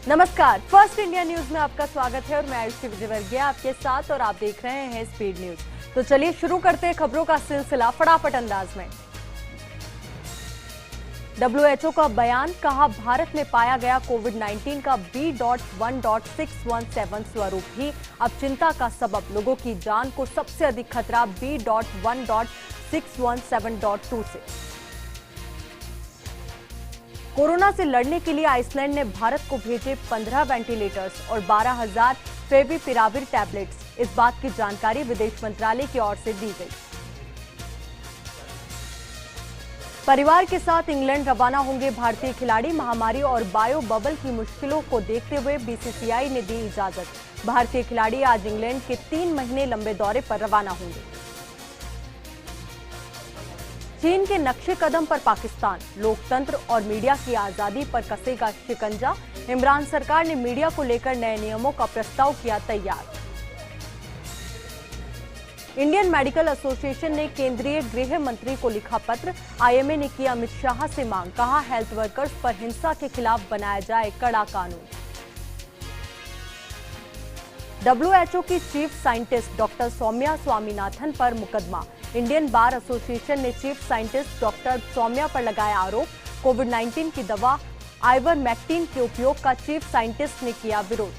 नमस्कार, first India news में आपका स्वागत है और मैं आयुषी विजयवर्गीय आपके साथ और आप देख रहे हैं स्पीड न्यूज। तो चलिए शुरू करते हैं खबरों का सिलसिला फटाफट अंदाज में। WHO का बयान, कहा भारत में पाया गया कोविड-19 का B.1.617 स्वरूप ही अब चिंता का सबब। लोगों की जान को सबसे अधिक खतरा B.1.617.2 से। कोरोना से लड़ने के लिए आइसलैंड ने भारत को भेजे 15 वेंटिलेटर्स और 12,000 फेविपिराविर टैबलेट्स। इस बात की जानकारी विदेश मंत्रालय की ओर से दी गई। परिवार के साथ इंग्लैंड रवाना होंगे भारतीय खिलाड़ी। महामारी और बायो बबल की मुश्किलों को देखते हुए बीसीसीआई ने दी इजाजत। भारतीय खिलाड़ी आज इंग्लैंड के 3 महीने लंबे दौरे पर रवाना होंगे। चीन के नक्शे कदम पर पाकिस्तान, लोकतंत्र और मीडिया की आजादी पर कसेगा शिकंजा। इमरान सरकार ने मीडिया को लेकर नए नियमों का प्रस्ताव किया तैयार। इंडियन मेडिकल एसोसिएशन ने केंद्रीय गृह मंत्री को लिखा पत्र। आईएमए ने की अमित शाह से मांग, कहा हेल्थ वर्कर्स पर हिंसा के खिलाफ बनाया जाए कड़ा कानून। WHO की chief scientist doctor Soumya Swaminathan पर मुकदमा। इंडियन बार एसोसिएशन ने चीफ साइंटिस्ट डॉक्टर सौम्या पर लगाया आरोप। कोविड-19 की दवा आइवरमेक्टिन के उपयोग का चीफ साइंटिस्ट ने किया विरोध।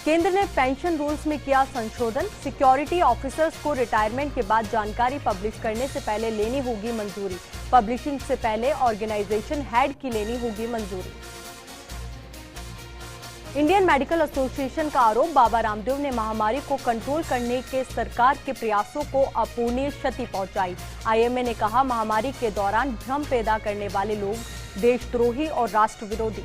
केंद्र ने पेंशन रूल्स में किया संशोधन। सिक्योरिटी ऑफिसर्स को रिटायरमेंट के बाद जानकारी पब्लिश करने से पहले लेनी होगी मंजूरी। पब्लिशिंग से पहले ऑर्गेनाइजेशन हेड की लेनी होगी मंजूरी। इंडियन मेडिकल एसोसिएशन का आरोप, बाबा रामदेव ने महामारी को कंट्रोल करने के सरकार के प्रयासों को अपूरणीय क्षति पहुंचाई। आईएमए ने कहा महामारी के दौरान भ्रम पैदा करने वाले लोग देशद्रोही और राष्ट्र विरोधी।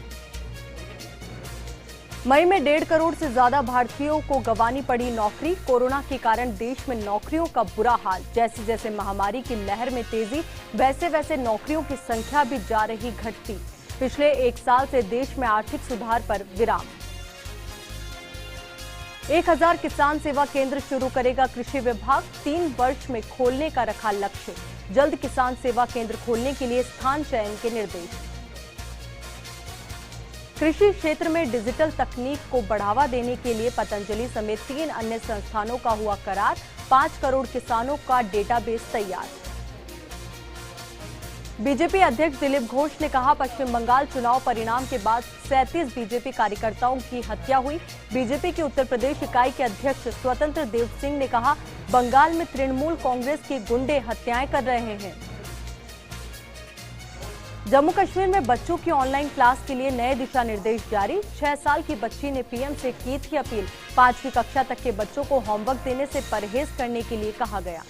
मई में 1.5 करोड़ से ज्यादा भारतीयों को गंवानी पड़ी नौकरी। कोरोना के कारण देश में नौकरियों का बुरा हाल। जैसे जैसे महामारी की लहर में तेजी, वैसे वैसे नौकरियों की संख्या भी जा रही घटती। पिछले 1 साल से देश में आर्थिक सुधार पर विराम। 1000 किसान सेवा केंद्र शुरू करेगा कृषि विभाग। 3 वर्ष में खोलने का रखा लक्ष्य। जल्द किसान सेवा केंद्र खोलने के लिए स्थान चयन के निर्देश। कृषि क्षेत्र में डिजिटल तकनीक को बढ़ावा देने के लिए पतंजलि समेत 3 अन्य संस्थानों का हुआ करार। 5 करोड़ किसानों का डेटाबेस तैयार। बीजेपी अध्यक्ष दिलीप घोष ने कहा पश्चिम बंगाल चुनाव परिणाम के बाद 37 बीजेपी कार्यकर्ताओं की हत्या हुई। बीजेपी की उत्तर प्रदेश इकाई के अध्यक्ष स्वतंत्र देव सिंह ने कहा बंगाल में तृणमूल कांग्रेस के गुंडे हत्याएं कर रहे हैं। जम्मू कश्मीर में बच्चों की ऑनलाइन क्लास के लिए नए दिशा निर्देश जारी। 6 साल की बच्ची ने पीएम से की थी अपील। 5वीं कक्षा तक के बच्चों को होमवर्क देने से परहेज करने के लिए कहा गया।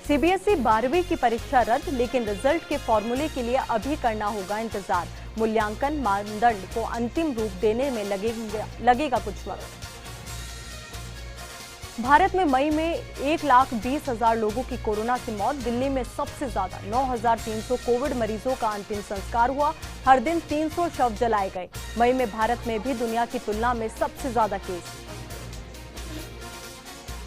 सीबीएसई 12वीं की परीक्षा रद्द, लेकिन रिजल्ट के फॉर्मूले के लिए अभी करना होगा इंतजार। मूल्यांकन मानदंड को अंतिम रूप देने में लगेगा कुछ वक्त। भारत में मई में 1,20,000 लोगों की कोरोना से मौत। दिल्ली में सबसे ज्यादा 9,300 कोविड मरीजों का अंतिम संस्कार हुआ। हर दिन 300 शव जलाए गए। मई में भारत में भी दुनिया की तुलना में सबसे ज्यादा केस।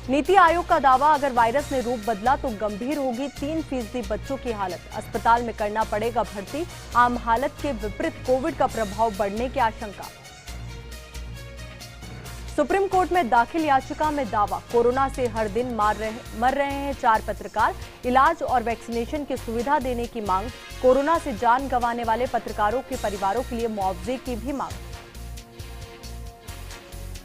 नीति आयोग का दावा, अगर वायरस ने रूप बदला तो गंभीर होगी 3% बच्चों की हालत। अस्पताल में करना पड़ेगा भर्ती। आम हालत के विपरीत कोविड का प्रभाव बढ़ने की आशंका। सुप्रीम कोर्ट में दाखिल याचिका में दावा, कोरोना से हर दिन मर रहे हैं 4 पत्रकार। इलाज और वैक्सीनेशन की सुविधा देने की मांग। कोरोना से जान गंवाने वाले पत्रकारों के परिवारों के लिए मुआवजे की भी मांग।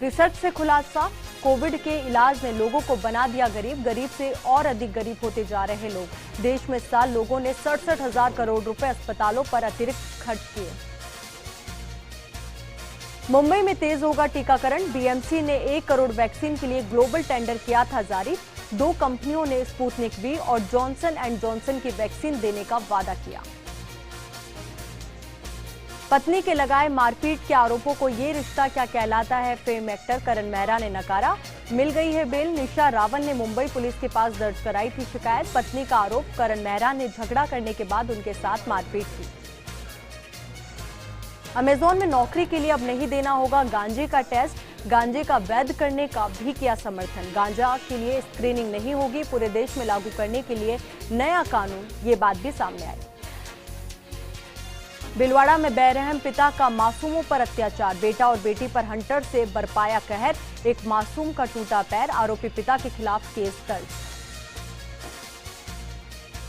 रिसर्च से खुलासा, कोविड के इलाज ने लोगों को बना दिया गरीब। गरीब से और अधिक गरीब होते जा रहे लोग। देश में इस साल लोगों ने 67,000 करोड़ रुपए अस्पतालों पर अतिरिक्त खर्च किए। मुंबई में तेज होगा टीकाकरण। बीएमसी ने 1 करोड़ वैक्सीन के लिए ग्लोबल टेंडर किया था जारी। 2 कंपनियों ने स्पुतनिक वी और जॉनसन एंड जॉनसन की वैक्सीन देने का वादा किया। पत्नी के लगाए मारपीट के आरोपों को ये रिश्ता क्या कहलाता है, फेम एक्टर करण मेहरा ने नकारा। मिल गई है बेल। निशा रावल ने मुंबई पुलिस के पास दर्ज कराई थी शिकायत। पत्नी का आरोप, करण मेहरा ने झगड़ा करने के बाद उनके साथ मारपीट की। अमेजॉन में नौकरी के लिए अब नहीं देना होगा गांजे का टेस्ट। गांजे का वैध करने का भी किया समर्थन। गांजा के लिए स्क्रीनिंग नहीं होगी। पूरे देश में लागू करने के लिए नया कानून, ये बात भी सामने आई। भीलवाड़ा में बेरहम पिता का मासूमों पर अत्याचार, बेटा और बेटी पर हंटर से बरपाया कहर, एक मासूम का टूटा पैर, आरोपी पिता के खिलाफ केस दर्ज।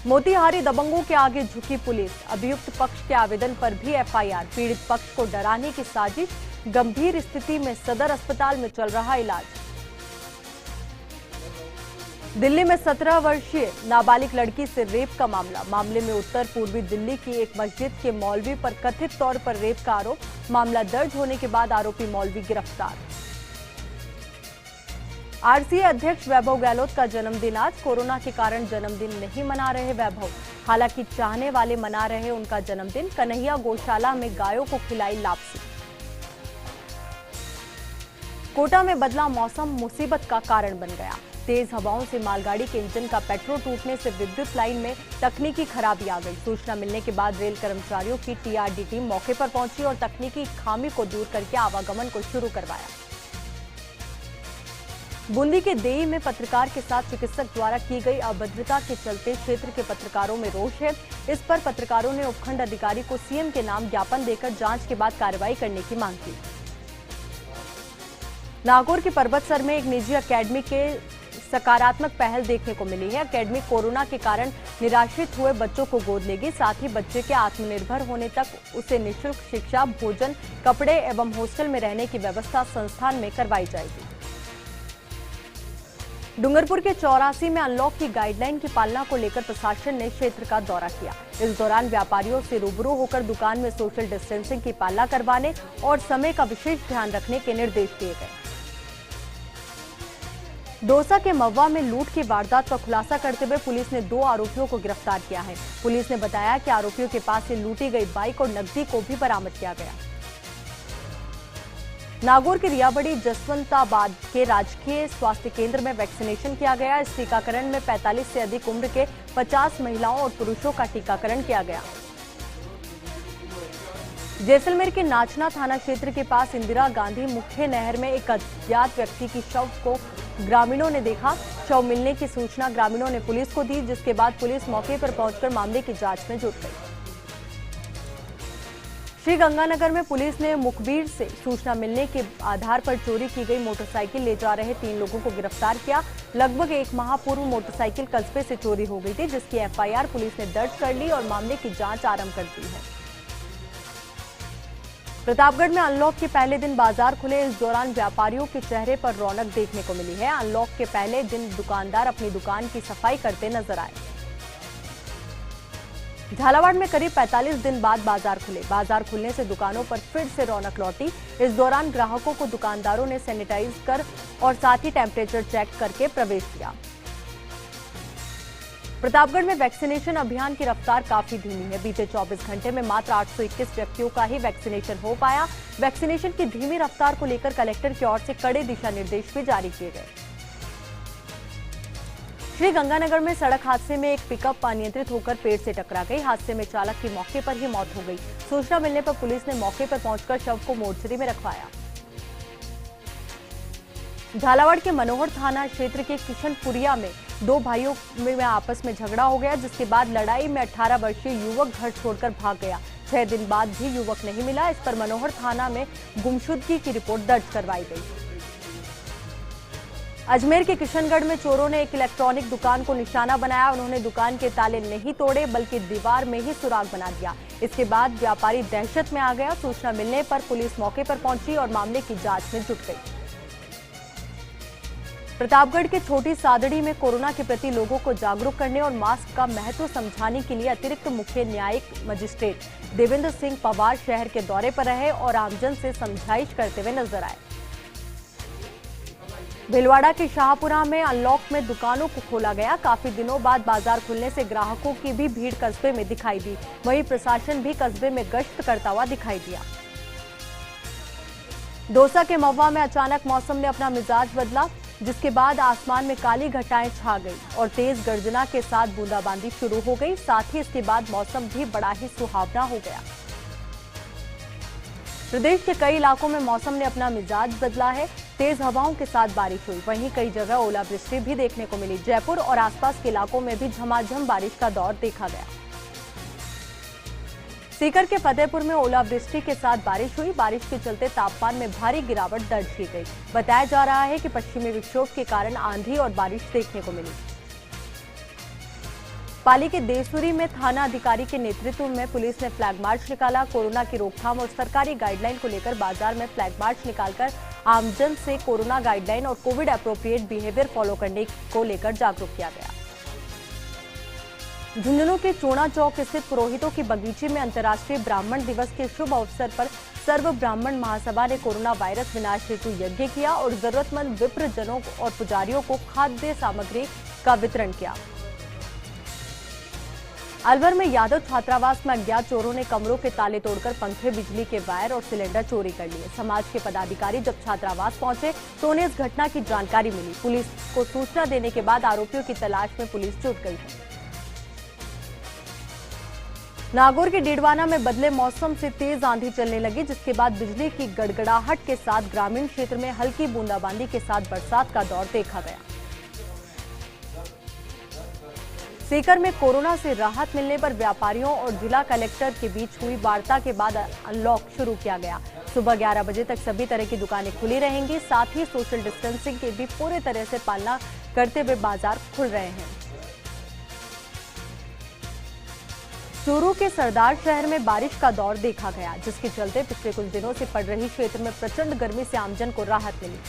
मोतिहारी दबंगों के आगे झुकी पुलिस, अभियुक्त पक्ष के आवेदन पर भी एफआईआर, पीड़ित पक्ष को डराने की साजिश, गंभीर स्थिति में सदर अस्पताल में चल रहा इलाज। दिल्ली में 17 वर्षीय नाबालिग लड़की से रेप का मामले में उत्तर पूर्वी दिल्ली की एक मस्जिद के मौलवी पर कथित तौर पर रेप का आरोप, मामला दर्ज होने के बाद आरोपी मौलवी गिरफ्तार। आरसीए अध्यक्ष वैभव गहलोत का जन्मदिन आज, कोरोना के कारण जन्मदिन नहीं मना रहे वैभव, हालांकि चाहने वाले मना रहे उनका जन्मदिन। कन्हैया गौशाला में गायों को खिलाई लापसी। कोटा में बदला मौसम मुसीबत का कारण बन गया, तेज हवाओं से मालगाड़ी के इंजन का पेट्रोल टूटने से विद्युत लाइन में तकनीकी खराबी आ गई। सूचना मिलने के बाद रेल कर्मचारियों की टीआरडी टीम मौके पर पहुंची और तकनीकी खामी को दूर करके आवागमन को शुरू करवाया। बूंदी के देई में पत्रकार के साथ चिकित्सक द्वारा की गई अभद्रता के चलते क्षेत्र के पत्रकारों में रोष है। इस पर पत्रकारों ने उपखंड अधिकारी को सीएम के नाम ज्ञापन देकर जांच के बाद कार्रवाई करने की मांग की। नागौर के पर्वतसर में एक निजी अकेडमी के सकारात्मक पहल देखने को मिली है। अकेडमी कोरोना के कारण निराश्रित हुए बच्चों को गोद लेगी, साथ ही बच्चे के आत्मनिर्भर होने तक उसे निःशुल्क शिक्षा, भोजन, कपड़े एवं हॉस्टल में रहने की व्यवस्था संस्थान में करवाई जाएगी। डूंगरपुर के 84 में अनलॉक की गाइडलाइन की पालना को लेकर प्रशासन ने क्षेत्र का दौरा किया। इस दौरान व्यापारियों से रूबरू होकर दुकान में सोशल डिस्टेंसिंग की पालना करवाने और समय का विशेष ध्यान रखने के निर्देश दिए गए। दौसा के महुआ में लूट की वारदात का खुलासा करते हुए पुलिस ने 2 आरोपियों को गिरफ्तार किया है। पुलिस ने बताया कि आरोपियों के पास से लूटी गई बाइक और नकदी को भी बरामद किया गया। नागौर के रियाबड़ी जसवंताबाद के राजकीय स्वास्थ्य केंद्र में वैक्सीनेशन किया गया। इस टीकाकरण में 45 से अधिक उम्र के 50 महिलाओं और पुरुषों का टीकाकरण किया गया। जैसलमेर के नाचना थाना क्षेत्र के पास इंदिरा गांधी मुख्य नहर में एक अज्ञात व्यक्ति की शव को ग्रामीणों ने देखा। शव मिलने की सूचना ग्रामीणों ने पुलिस को दी, जिसके बाद पुलिस मौके पर पहुंचकर मामले की जांच में जुट गई। श्रीगंगानगर में पुलिस ने मुखबिर से सूचना मिलने के आधार पर चोरी की गई मोटरसाइकिल ले जा रहे 3 लोगों को गिरफ्तार किया। लगभग 1 माह पूर्व मोटरसाइकिल कस्बे से चोरी हो गई थी, जिसकी एफआईआर पुलिस ने दर्ज कर ली और मामले की जांच आरंभ कर दी है। प्रतापगढ़ में अनलॉक के पहले दिन बाजार खुले। इस दौरान व्यापारियों के चेहरे पर रौनक देखने को मिली है। अनलॉक के पहले दिन दुकानदार अपनी दुकान की सफाई करते नजर आए। झालावाड़ में करीब 45 दिन बाद बाजार खुले। बाजार खुलने से दुकानों पर फिर से रौनक लौटी। इस दौरान ग्राहकों को दुकानदारों ने सैनिटाइज कर और साथ ही टेम्परेचर चेक करके प्रवेश दिया। प्रतापगढ़ में वैक्सीनेशन अभियान की रफ्तार काफी धीमी है। बीते 24 घंटे में मात्र 821 व्यक्तियों का ही वैक्सीनेशन हो पाया। वैक्सीनेशन की धीमी रफ्तार को लेकर कलेक्टर की ओर से कड़े दिशा निर्देश भी जारी किए गए। श्रीगंगानगर में सड़क हादसे में एक पिकअप अनियंत्रित होकर पेड़ से टकरा गई। हादसे में चालक की मौके पर ही मौत हो गई। सूचना मिलने पर पुलिस ने मौके पर पहुंचकर शव को मोर्चरी में रखवाया। झालावाड़ के मनोहर थाना क्षेत्र के किशनपुरिया में 2 भाइयों में आपस में झगड़ा हो गया, जिसके बाद लड़ाई में 18 वर्षीय युवक घर छोड़कर भाग गया। 6 दिन बाद भी युवक नहीं मिला। इस पर मनोहर थाना में गुमशुदगी की रिपोर्ट दर्ज करवाई गई। अजमेर के किशनगढ़ में चोरों ने एक इलेक्ट्रॉनिक दुकान को निशाना बनाया। उन्होंने दुकान के ताले नहीं तोड़े, बल्कि दीवार में ही सुराग बना दिया। इसके बाद व्यापारी दहशत में आ गया। सूचना मिलने पर पुलिस मौके पर पहुंची और मामले की जांच में जुट गई। प्रतापगढ़ के छोटी सादड़ी में कोरोना के प्रति लोगों को जागरूक करने और मास्क का महत्व समझाने के लिए अतिरिक्त मुख्य न्यायिक मजिस्ट्रेट देवेंद्र सिंह पवार शहर के दौरे पर रहे और आमजन से समझाइश करते हुए नजर आए। भीलवाड़ा के शाहपुरा में अनलॉक में दुकानों को खोला गया। काफी दिनों बाद बाजार खुलने से ग्राहकों की भी भीड़ कस्बे में दिखाई दी। वहीं प्रशासन भी कस्बे में गश्त करता हुआ दिखाई दिया। दौसा के महुआ में अचानक मौसम ने अपना मिजाज बदला, जिसके बाद आसमान में काली घटाएं छा गई और तेज गर्जना के साथ बूंदाबांदी शुरू हो गई। साथ ही इसके बाद मौसम भी बड़ा ही सुहावना हो गया। प्रदेश के कई इलाकों में मौसम ने अपना मिजाज बदला है। तेज हवाओं के साथ बारिश हुई। वहीं कई जगह ओलावृष्टि भी देखने को मिली। जयपुर और आसपास के इलाकों में भी झमाझम बारिश का दौर देखा गया। सीकर के फतेहपुर में ओलावृष्टि के साथ बारिश हुई। बारिश के चलते तापमान में भारी गिरावट दर्ज की गई। बताया जा रहा है कि पश्चिमी विक्षोभ के कारण आंधी और बारिश देखने को मिली। पाली के देसुरी में थाना अधिकारी के नेतृत्व में पुलिस ने फ्लैग मार्च निकाला। कोरोना की रोकथाम और सरकारी गाइडलाइन को लेकर बाजार में फ्लैग मार्च निकालकर आमजन से कोरोना गाइडलाइन और कोविड एप्रोप्रिएट बिहेवियर फॉलो करने को लेकर जागरूक किया गया। झुंझुनू के चोणा चौक स्थित पुरोहितों की बगीचे में अंतर्राष्ट्रीय ब्राह्मण दिवस के शुभ अवसर पर सर्व ब्राह्मण महासभा ने कोरोना वायरस विनाश हेतु यज्ञ किया और जरूरतमंद विप्रजनों और पुजारियों को खाद्य सामग्री का वितरण किया। अलवर में यादव छात्रावास में अज्ञात चोरों ने कमरों के ताले तोड़कर पंखे, बिजली के वायर और सिलेंडर चोरी कर लिए। समाज के पदाधिकारी जब छात्रावास पहुंचे तो उन्हें इस घटना की जानकारी मिली। पुलिस को सूचना देने के बाद आरोपियों की तलाश में पुलिस जुट गई है। नागौर के डीडवाना में बदले मौसम से तेज आंधी चलने लगी, जिसके बाद बिजली की गड़गड़ाहट के साथ ग्रामीण क्षेत्र में हल्की बूंदाबांदी के साथ बरसात का दौर देखा गया। सीकर में कोरोना से राहत मिलने पर व्यापारियों और जिला कलेक्टर के बीच हुई वार्ता के बाद अनलॉक शुरू किया गया। सुबह 11 बजे तक सभी तरह की दुकानें खुली रहेंगी। साथ ही सोशल डिस्टेंसिंग की भी पूरी तरह से पालना करते हुए बाजार खुल रहे हैं। चूरू के सरदार शहर में बारिश का दौर देखा गया, जिसके चलते पिछले कुछ दिनों से पड़ रही क्षेत्र में प्रचंड गर्मी से आमजन को राहत मिली।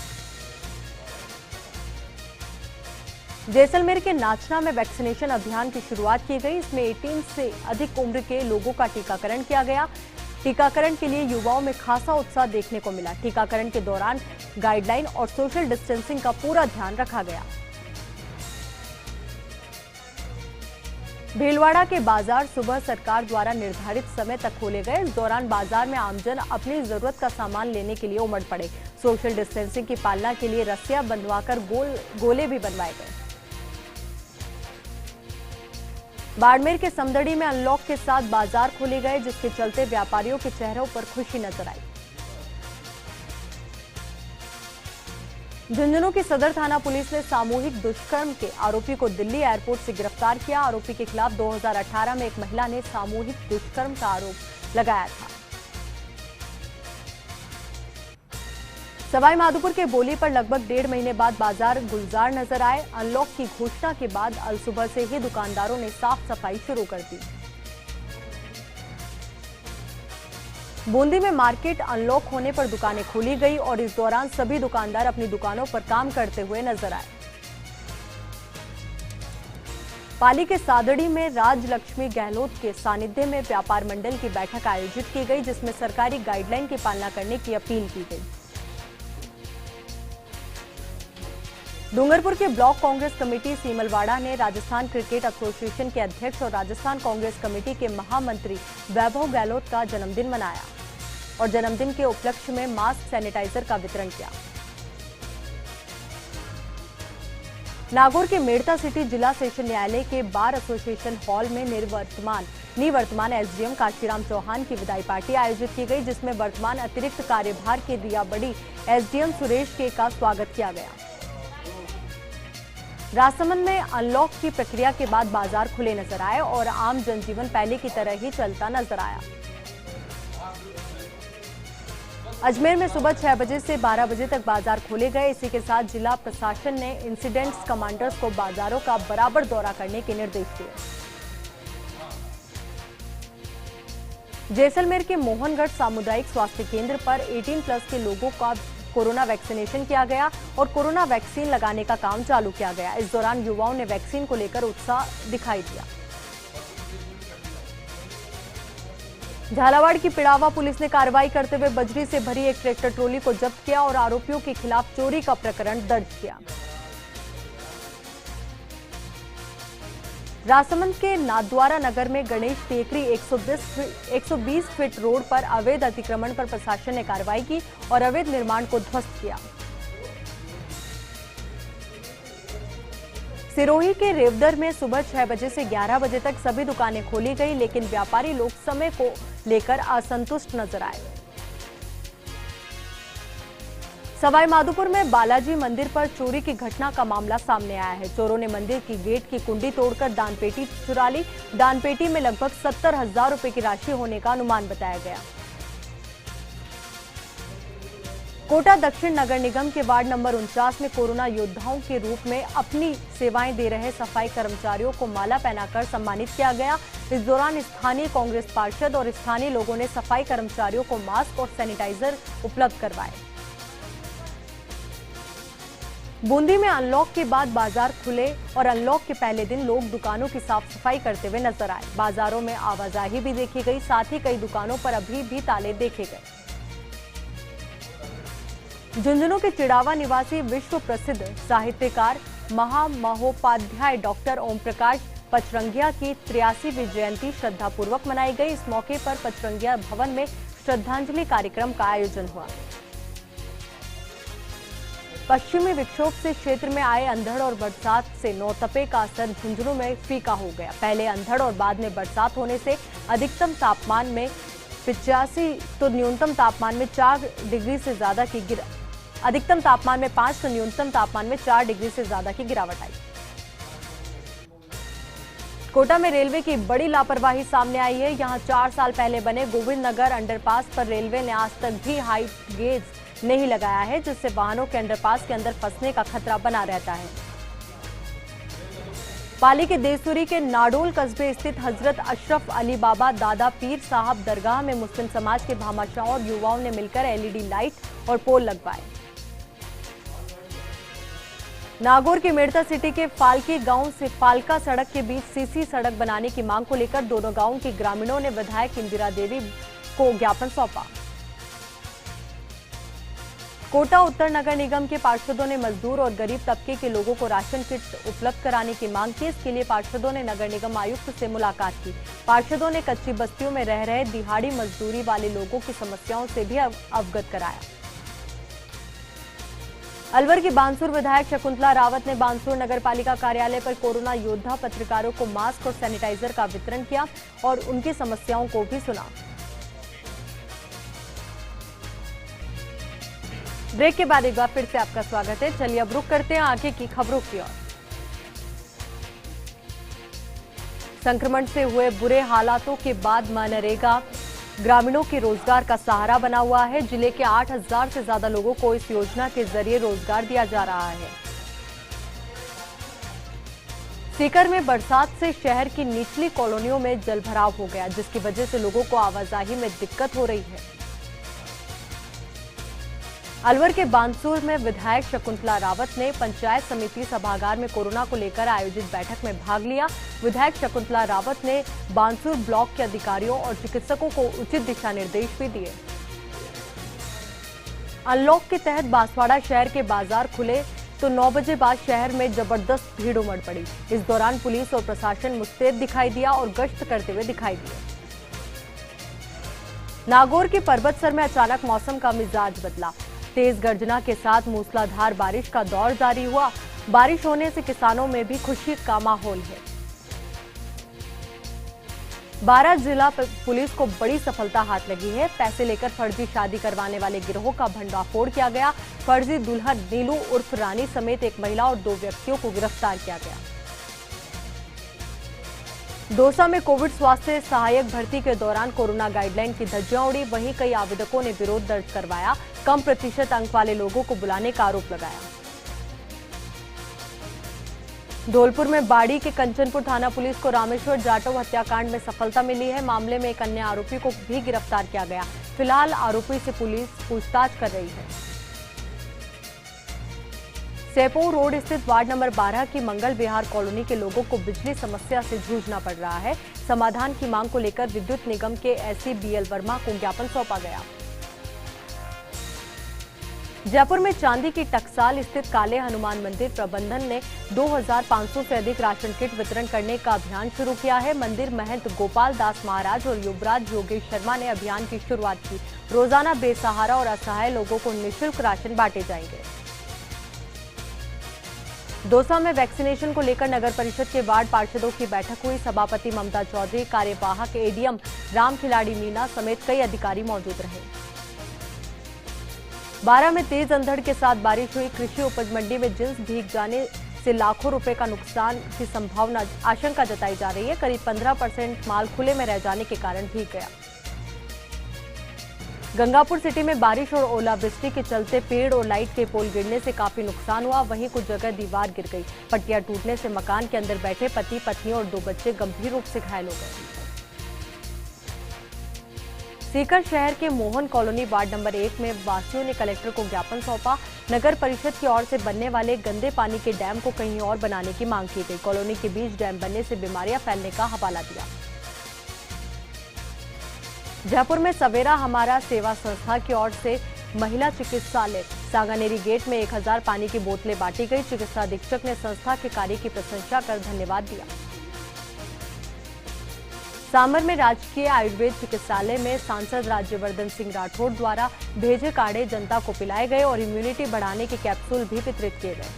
जैसलमेर के नाचना में वैक्सीनेशन अभियान की शुरुआत की गई। इसमें 18 से अधिक उम्र के लोगों का टीकाकरण किया गया। टीकाकरण के लिए युवाओं में खासा उत्साह देखने को मिला। टीकाकरण के दौरान गाइडलाइन और सोशल डिस्टेंसिंग का पूरा ध्यान रखा गया। भीलवाड़ा के बाजार सुबह सरकार द्वारा निर्धारित समय तक खोले गए। इस दौरान बाजार में आमजन अपनी जरूरत का सामान लेने के लिए उमड़ पड़े। सोशल डिस्टेंसिंग की पालना के लिए रस्सियां बंधवाकर गोले भी बनवाए गए। बाड़मेर के समदड़ी में अनलॉक के साथ बाजार खोले गए, जिसके चलते व्यापारियों के चेहरों पर खुशी नजर आई। झुंझुनू की सदर थाना पुलिस ने सामूहिक दुष्कर्म के आरोपी को दिल्ली एयरपोर्ट से गिरफ्तार किया। आरोपी के खिलाफ 2018 में एक महिला ने सामूहिक दुष्कर्म का आरोप लगाया था। सवाई माधोपुर के बोली पर लगभग 1.5 महीने बाद बाजार गुलजार नजर आए। अनलॉक की घोषणा के बाद अल सुबह से ही दुकानदारों ने साफ सफाई शुरू कर दी। बूंदी में मार्केट अनलॉक होने पर दुकानें खोली गई और इस दौरान सभी दुकानदार अपनी दुकानों पर काम करते हुए नजर आए। पाली के सादड़ी में राजलक्ष्मी गहलोत के सानिध्य में व्यापार मंडल की बैठक आयोजित की गई, जिसमें सरकारी गाइडलाइन की पालना करने की अपील की गई। डूंगरपुर के ब्लॉक कांग्रेस कमेटी सीमलवाड़ा ने राजस्थान क्रिकेट एसोसिएशन के अध्यक्ष और राजस्थान कांग्रेस कमेटी के महामंत्री वैभव गहलोत का जन्मदिन मनाया और जन्मदिन के उपलक्ष्य में मास्क, सैनिटाइजर का वितरण किया। नागौर के मेड़ता सिटी जिला सेशन न्यायालय के बार एसोसिएशन हॉल में निवर्तमान एसडीएम काशीराम चौहान की विदाई पार्टी आयोजित की गई, जिसमें वर्तमान अतिरिक्त कार्यभार के रिया बड़ी एसडीएम सुरेश के का स्वागत किया गया। राजसमंद में अनलॉक की प्रक्रिया के बाद बाजार खुले नजर आए और आम जनजीवन पहले की तरह ही चलता नजर आया। अजमेर में सुबह 6 बजे से 12 बजे तक बाजार खोले गए। इसी के साथ जिला प्रशासन ने इंसिडेंट्स कमांडर्स को बाजारों का बराबर दौरा करने के निर्देश दिए। जैसलमेर के मोहनगढ़ सामुदायिक स्वास्थ्य केंद्र पर 18+ के लोगों का कोरोना वैक्सीनेशन किया गया और कोरोना वैक्सीन लगाने का काम चालू किया गया। इस दौरान युवाओं ने वैक्सीन को लेकर उत्साह दिखाई दिया। झालावाड़ की पिड़ावा पुलिस ने कार्रवाई करते हुए बजरी से भरी एक ट्रैक्टर ट्रॉली को जब्त किया और आरोपियों के खिलाफ चोरी का प्रकरण दर्ज किया। राजसमंद के नाथद्वारा नगर में गणेश टेकरी 120 फीट रोड पर अवैध अतिक्रमण पर प्रशासन ने कार्रवाई की और अवैध निर्माण को ध्वस्त किया। सिरोही के रेवदर में सुबह 6 बजे से 11 बजे तक सभी दुकानें खोली गई, लेकिन व्यापारी लोग समय को लेकर असंतुष्ट नजर आए। सवाई माधोपुर में बालाजी मंदिर पर चोरी की घटना का मामला सामने आया है। चोरों ने मंदिर की गेट की कुंडी तोड़कर दानपेटी चुरा ली। दानपेटी में लगभग 70,000 रुपए की राशि होने का अनुमान बताया गया। कोटा दक्षिण नगर निगम के वार्ड नंबर 49 में कोरोना योद्धाओं के रूप में अपनी सेवाएं दे रहे सफाई कर्मचारियों को माला पहनाकर सम्मानित किया गया। इस दौरान स्थानीय कांग्रेस पार्षद और स्थानीय लोगों ने सफाई कर्मचारियों को मास्क और सैनिटाइजर उपलब्ध करवाए। बूंदी में अनलॉक के बाद बाजार खुले और अनलॉक के पहले दिन लोग दुकानों की साफ सफाई करते हुए नजर आए। बाजारों में आवाजाही भी देखी गई, साथ ही कई दुकानों पर अभी भी ताले देखे गए। झुंझुनू के चिड़ावा निवासी विश्व प्रसिद्ध साहित्यकार महामहोपाध्याय डॉक्टर ओम प्रकाश पचरंगिया की 83वीं जयंती श्रद्धापूर्वक मनाई गई। इस मौके पर पचरंगिया भवन में श्रद्धांजलि कार्यक्रम का आयोजन हुआ। पश्चिमी विक्षोभ से क्षेत्र में आए अंधड़ और बरसात से नौतपे का असर झुंझुनू में फीका हो गया। पहले अंधड़ और बाद में बरसात होने से अधिकतम तापमान में 85 तो न्यूनतम तापमान में 4 डिग्री से ज्यादा की अधिकतम तापमान में 5 तो न्यूनतम तापमान में 4 डिग्री से ज्यादा की गिरावट आई। कोटा में रेलवे की बड़ी लापरवाही सामने आई है। यहां 4 साल पहले बने गोविंद नगर अंडरपास पर रेलवे ने आज तक भी हाई गेज नहीं लगाया है, जिससे वाहनों के अंडरपास के अंदर फंसने का खतरा बना रहता है। पाली के देसूरी के नाडोल कस्बे स्थित हजरत अशरफ अली बाबा दादा पीर साहब दरगाह में मुस्लिम समाज के भामाशाहों और युवाओं ने मिलकर एलईडी लाइट और पोल लगवाए। नागौर की मेड़ता सिटी के फालकी गांव से फालका सड़क के बीच सीसी सड़क बनाने की मांग को लेकर दोनों गांवों के ग्रामीणों ने विधायक इंदिरा देवी को ज्ञापन सौंपा। कोटा उत्तर नगर निगम के पार्षदों ने मजदूर और गरीब तबके के लोगों को राशन किट उपलब्ध कराने की मांग की। इसके लिए पार्षदों ने नगर निगम आयुक्त से मुलाकात की। पार्षदों ने कच्ची बस्तियों में रह रहे दिहाड़ी मजदूरी वाले लोगों की समस्याओं से भी अवगत कराया। अलवर की बानसूर विधायक शकुंतला रावत ने बानसूर नगरपालिका कार्यालय पर कोरोना योद्धा पत्रकारों को मास्क और सैनिटाइजर का वितरण किया और उनकी समस्याओं को भी सुना। ब्रेक के बाद एक बार फिर से आपका स्वागत है। चलिए अब रुक करते हैं आगे की खबरों की ओर। संक्रमण से हुए बुरे हालातों के बाद मनरेगा ग्रामीणों के रोजगार का सहारा बना हुआ है। जिले के 8,000 से ज्यादा लोगों को इस योजना के जरिए रोजगार दिया जा रहा है। सीकर में बरसात से शहर की निचली कॉलोनियों में जलभराव हो गया, जिसकी वजह से लोगों को आवाजाही में दिक्कत हो रही है। अलवर के बानसूर में विधायक शकुंतला रावत ने पंचायत समिति सभागार में कोरोना को लेकर आयोजित बैठक में भाग लिया। विधायक शकुंतला रावत ने बानसूर ब्लॉक के अधिकारियों और चिकित्सकों को उचित दिशा निर्देश भी दिए। अनलॉक के तहत बांसवाड़ा शहर के बाजार खुले तो 9 बजे बाद शहर में जबरदस्त भीड़ उमड़ पड़ी। इस दौरान पुलिस और प्रशासन मुस्तैद दिखाई दिया और गश्त करते हुए दिखाई दिए। नागौर के पर्वतसर में अचानक मौसम का मिजाज बदला। तेज गर्जना के साथ मूसलाधार बारिश का दौर जारी हुआ। बारिश होने से किसानों में भी खुशी का माहौल है। 12 जिला पुलिस को बड़ी सफलता हाथ लगी है। पैसे लेकर फर्जी शादी करवाने वाले गिरोह का भंडाफोड़ किया गया। फर्जी दुल्हन नीलू उर्फ रानी समेत एक महिला और 2 व्यक्तियों को गिरफ्तार किया गया। दौसा में कोविड स्वास्थ्य सहायक भर्ती के दौरान कोरोना गाइडलाइन की धज्जियां उड़ी। वहीं कई आवेदकों ने विरोध दर्ज करवाया। कम प्रतिशत अंक वाले लोगों को बुलाने का आरोप लगाया। धौलपुर में बाड़ी के कंचनपुर थाना पुलिस को रामेश्वर जाटव हत्याकांड में सफलता मिली है। मामले में एक अन्य आरोपी को भी गिरफ्तार किया गया। फिलहाल आरोपी से पुलिस पूछताछ कर रही है। सेपो रोड स्थित वार्ड नंबर 12 की मंगल विहार कॉलोनी के लोगों को बिजली समस्या से जूझना पड़ रहा है। समाधान की मांग को लेकर विद्युत निगम के एसई बीएल वर्मा को ज्ञापन सौंपा गया। जयपुर में चांदी की टकसाल स्थित काले हनुमान मंदिर प्रबंधन ने 2500 से अधिक राशन किट वितरण करने का अभियान शुरू किया है। मंदिर महंत गोपाल दास महाराज और युवराज योगेश शर्मा ने अभियान की शुरुआत की। रोजाना बेसहारा और असहाय लोगों को निःशुल्क राशन बांटे जाएंगे। दौसा में वैक्सीनेशन को लेकर नगर परिषद के वार्ड पार्षदों की बैठक हुई। सभापति ममता चौधरी, कार्यवाहक एडीएम राम खिलाड़ी मीना समेत कई अधिकारी मौजूद रहे। बारां में तेज अंधड़ के साथ बारिश हुई। कृषि उपज मंडी में जिंस भीग जाने से लाखों रुपए का नुकसान की संभावना आशंका जताई जा रही है। करीब 15% माल खुले में रह जाने के कारण भीग गया। गंगापुर सिटी में बारिश और ओलावृष्टि के चलते पेड़ और लाइट के पोल गिरने से काफी नुकसान हुआ। वहीं कुछ जगह दीवार गिर गई। पट्टियां टूटने से मकान के अंदर बैठे पति पत्नी और 2 बच्चे गंभीर रूप से घायल हो गए। सीकर शहर के मोहन कॉलोनी वार्ड नंबर 1 में वासियों ने कलेक्टर को ज्ञापन सौंपा। नगर परिषद की ओर से बनने वाले गंदे पानी के डैम को कहीं और बनाने की मांग की गई। कॉलोनी के बीच डैम बनने से बीमारियां फैलने का हवाला दिया। जयपुर में सवेरा हमारा सेवा संस्था की ओर से महिला चिकित्सालय सांगानेरी गेट में 1000 पानी की बोतलें बांटी गई। चिकित्सा अधीक्षक ने संस्था के कार्य की प्रशंसा कर धन्यवाद दिया। सामर में राजकीय आयुर्वेद चिकित्सालय में सांसद राज्यवर्धन सिंह राठौड़ द्वारा भेजे काढ़े जनता को पिलाए गए और इम्यूनिटी बढ़ाने के कैप्सूल भी वितरित किए गए।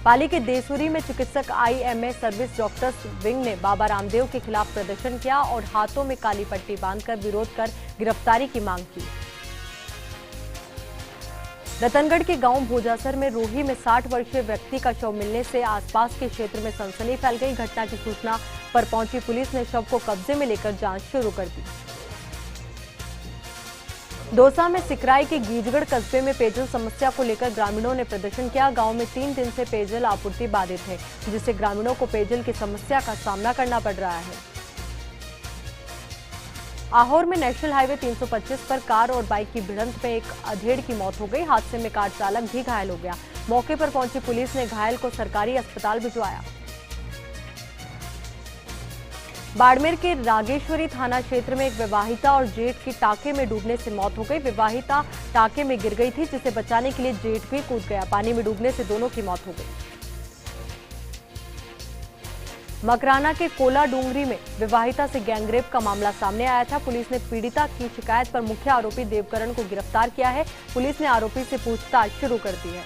पाली के देसूरी में चिकित्सक IMA सर्विस डॉक्टर्स विंग ने बाबा रामदेव के खिलाफ प्रदर्शन किया और हाथों में काली पट्टी बांधकर विरोध कर गिरफ्तारी की मांग की। रतनगढ़ के गांव भोजासर में रोही में 60 वर्षीय व्यक्ति का शव मिलने से आसपास के क्षेत्र में सनसनी फैल गई। घटना की सूचना पर पहुंची पुलिस ने शव को कब्जे में लेकर जांच शुरू कर दी। दौसा में सिकराई के गीजगढ़ कस्बे में पेयजल समस्या को लेकर ग्रामीणों ने प्रदर्शन किया। गांव में 3 दिन से पेयजल आपूर्ति बाधित है, जिससे ग्रामीणों को पेयजल की समस्या का सामना करना पड़ रहा है। आहोर में नेशनल हाईवे 325 पर कार और बाइक की भिड़ंत में एक अधेड़ की मौत हो गई। हादसे में कार चालक भी घायल हो गया। मौके पर पहुंची पुलिस ने घायल को सरकारी अस्पताल भिजवाया। बाड़मेर के रागेश्वरी थाना क्षेत्र में एक विवाहिता और जेठ की टाके में डूबने से मौत हो गई। विवाहिता टाके में गिर गई थी, जिसे बचाने के लिए जेठ भी कूद गया। पानी में डूबने से दोनों की मौत हो गई। मकराना के कोला डूंगरी में विवाहिता से गैंगरेप का मामला सामने आया था। पुलिस ने पीड़िता की शिकायत पर मुख्य आरोपी देवकरण को गिरफ्तार किया है। पुलिस ने आरोपी से पूछताछ शुरू कर दी है।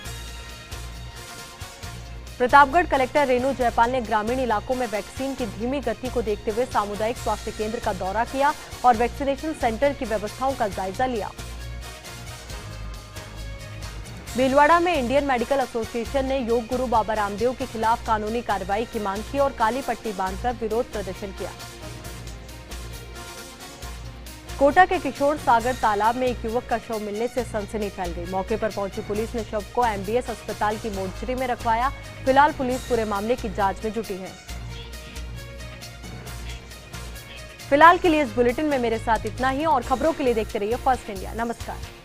प्रतापगढ़ कलेक्टर रेणु जयपाल ने ग्रामीण इलाकों में वैक्सीन की धीमी गति को देखते हुए सामुदायिक स्वास्थ्य केंद्र का दौरा किया और वैक्सीनेशन सेंटर की व्यवस्थाओं का जायजा लिया। भीलवाड़ा में इंडियन मेडिकल एसोसिएशन ने योग गुरु बाबा रामदेव के खिलाफ कानूनी कार्रवाई की मांग की और काली पट्टी बांधकर विरोध प्रदर्शन किया। कोटा के किशोर सागर तालाब में एक युवक का शव मिलने से सनसनी फैल गई। मौके पर पहुंची पुलिस ने शव को MBS अस्पताल की मोर्चरी में रखवाया। फिलहाल पुलिस पूरे मामले की जांच में जुटी है। फिलहाल के लिए इस बुलेटिन में मेरे साथ इतना ही और खबरों के लिए देखते रहिए फर्स्ट इंडिया। नमस्कार।